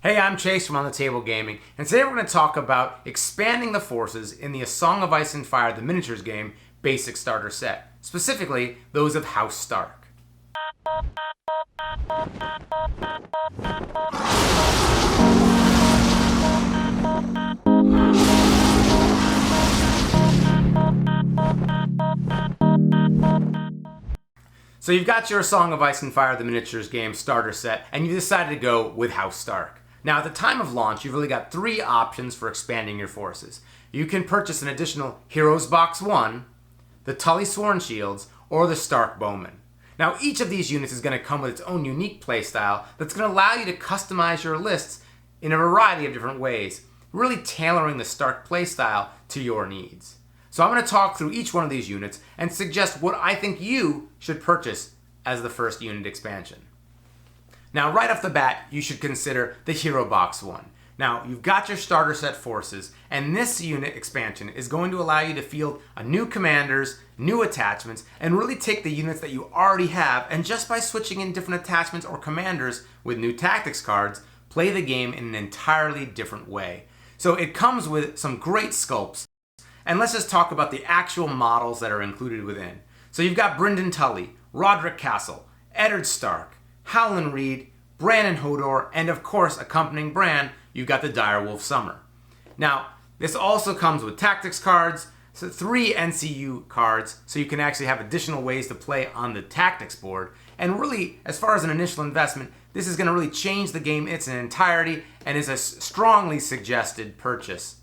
Hey, I'm Chase from On the Table Gaming, and today we're going to talk about expanding the forces in the A Song of Ice and Fire, the miniatures game, basic starter set. Specifically, those of House Stark. So you've got your Song of Ice and Fire, the miniatures game starter set, and you decided to go with House Stark. Now, at the time of launch, you've really got three options for expanding your forces. You can purchase an additional Heroes Box 1, the Tully Sworn Shields, or the Stark Bowmen. Now, each of these units is going to come with its own unique playstyle that's going to allow you to customize your lists in a variety of different ways, really tailoring the Stark playstyle to your needs. So I'm going to talk through each one of these units and suggest what I think you should purchase as the first unit expansion. Now, right off the bat, you should consider the Hero Box 1. Now, you've got your starter set forces, and this unit expansion is going to allow you to field a new commanders, new attachments, and really take the units that you already have, and just by switching in different attachments or commanders with new tactics cards, play the game in an entirely different way. So it comes with some great sculpts, and let's just talk about the actual models that are included within. So you've got Brynden Tully, Roderick Castle, Eddard Stark, Howland Reed, Bran Hodor, and of course, accompanying Bran, you've got the Direwolf Summer. Now, this also comes with tactics cards, so 3 NCU cards, so you can actually have additional ways to play on the tactics board. And really, as far as an initial investment, this is going to really change the game in its entirety and is a strongly suggested purchase.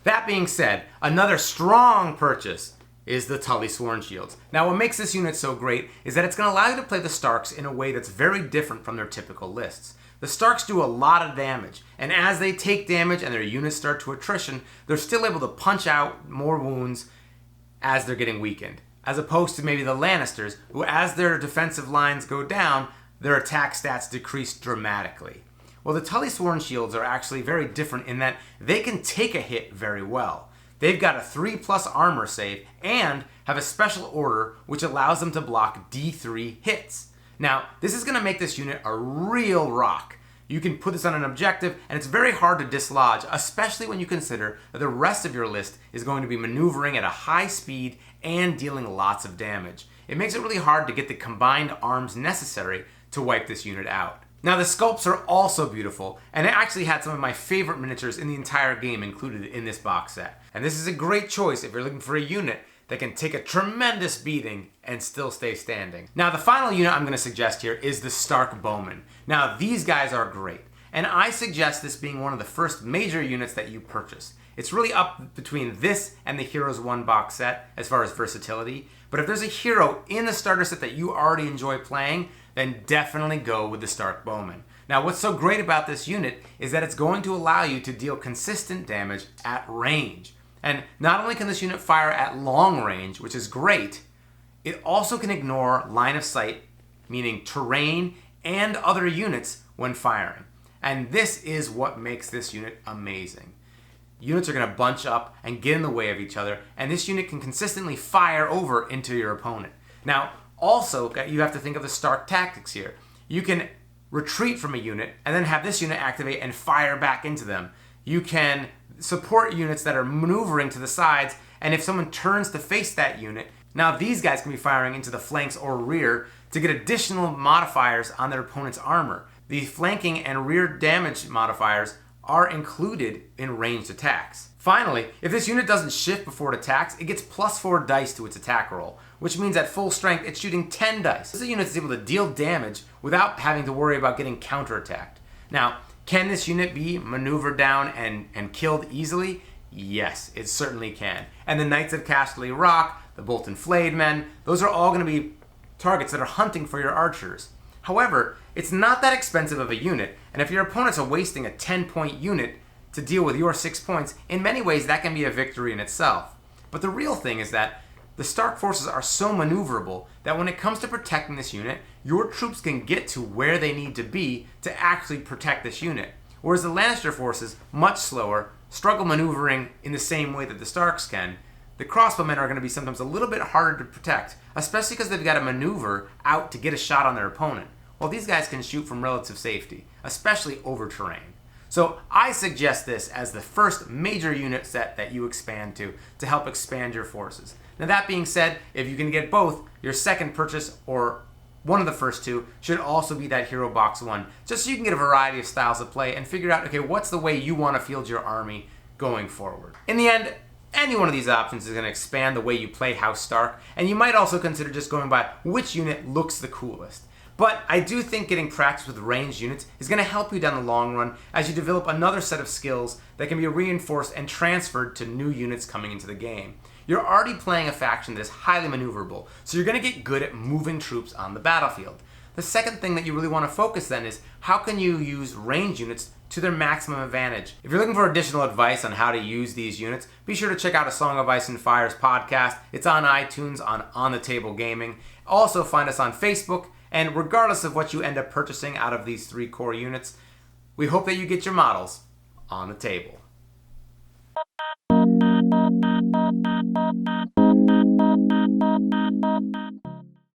That being said, another strong purchase is the Tully Sworn Shields. Now, what makes this unit so great is that it's going to allow you to play the Starks in a way that's very different from their typical lists. The Starks do a lot of damage, and as they take damage and their units start to attrition, they're still able to punch out more wounds as they're getting weakened, as opposed to maybe the Lannisters, who as their defensive lines go down, their attack stats decrease dramatically. Well, the Tully Sworn Shields are actually very different in that they can take a hit very well. They've got a 3+ armor save and have a special order which allows them to block D3 hits. Now, this is going to make this unit a real rock. You can put this on an objective, and it's very hard to dislodge, especially when you consider that the rest of your list is going to be maneuvering at a high speed and dealing lots of damage. It makes it really hard to get the combined arms necessary to wipe this unit out. Now, the sculpts are also beautiful, and I actually had some of my favorite miniatures in the entire game included in this box set. And this is a great choice if you're looking for a unit that can take a tremendous beating and still stay standing. Now, the final unit I'm going to suggest here is the Stark Bowmen. Now, these guys are great, and I suggest this being one of the first major units that you purchase. It's really up between this and the Heroes 1 box set as far as versatility, but if there's a hero in the starter set that you already enjoy playing, then definitely go with the Stark Bowmen. Now, what's so great about this unit is that it's going to allow you to deal consistent damage at range. And not only can this unit fire at long range, which is great, it also can ignore line of sight, meaning terrain and other units when firing. And this is what makes this unit amazing. Units are going to bunch up and get in the way of each other, and this unit can consistently fire over into your opponent. Now, also, you have to think of the Stark tactics here. You can retreat from a unit and then have this unit activate and fire back into them. You can support units that are maneuvering to the sides, and if someone turns to face that unit, now these guys can be firing into the flanks or rear to get additional modifiers on their opponent's armor. The flanking and rear damage modifiers are included in ranged attacks. Finally, if this unit doesn't shift before it attacks, it gets +4 dice to its attack roll, which means at full strength it's shooting 10 dice. This unit is able to deal damage without having to worry about getting counterattacked. Now, can this unit be maneuvered down and killed easily? Yes, it certainly can. And the Knights of Casterly Rock, the Bolton Flayed Men, those are all going to be targets that are hunting for your archers. However, it's not that expensive of a unit, and if your opponents are wasting a 10-point unit to deal with your 6 points, in many ways that can be a victory in itself. But the real thing is that the Stark forces are so maneuverable that when it comes to protecting this unit, your troops can get to where they need to be to actually protect this unit. Whereas the Lannister forces, much slower, struggle maneuvering in the same way that the Starks can. The crossbowmen are going to be sometimes a little bit harder to protect, especially because they've got to maneuver out to get a shot on their opponent, while these guys can shoot from relative safety, especially over terrain. So I suggest this as the first major unit set that you expand to help expand your forces. Now that being said, if you can get both, your second purchase or one of the first two should also be that Hero Box 1, just so you can get a variety of styles of play and figure out, okay, what's the way you want to field your army going forward. In the end, any one of these options is going to expand the way you play House Stark, and you might also consider just going by which unit looks the coolest. But I do think getting practice with ranged units is going to help you down the long run as you develop another set of skills that can be reinforced and transferred to new units coming into the game. You're already playing a faction that is highly maneuverable, so you're going to get good at moving troops on the battlefield. The second thing that you really want to focus then is how can you use ranged units to their maximum advantage. If you're looking for additional advice on how to use these units, be sure to check out A Song of Ice and Fire's podcast. It's on iTunes on the Table Gaming. Also find us on Facebook, and regardless of what you end up purchasing out of these 3 core units, we hope that you get your models on the table.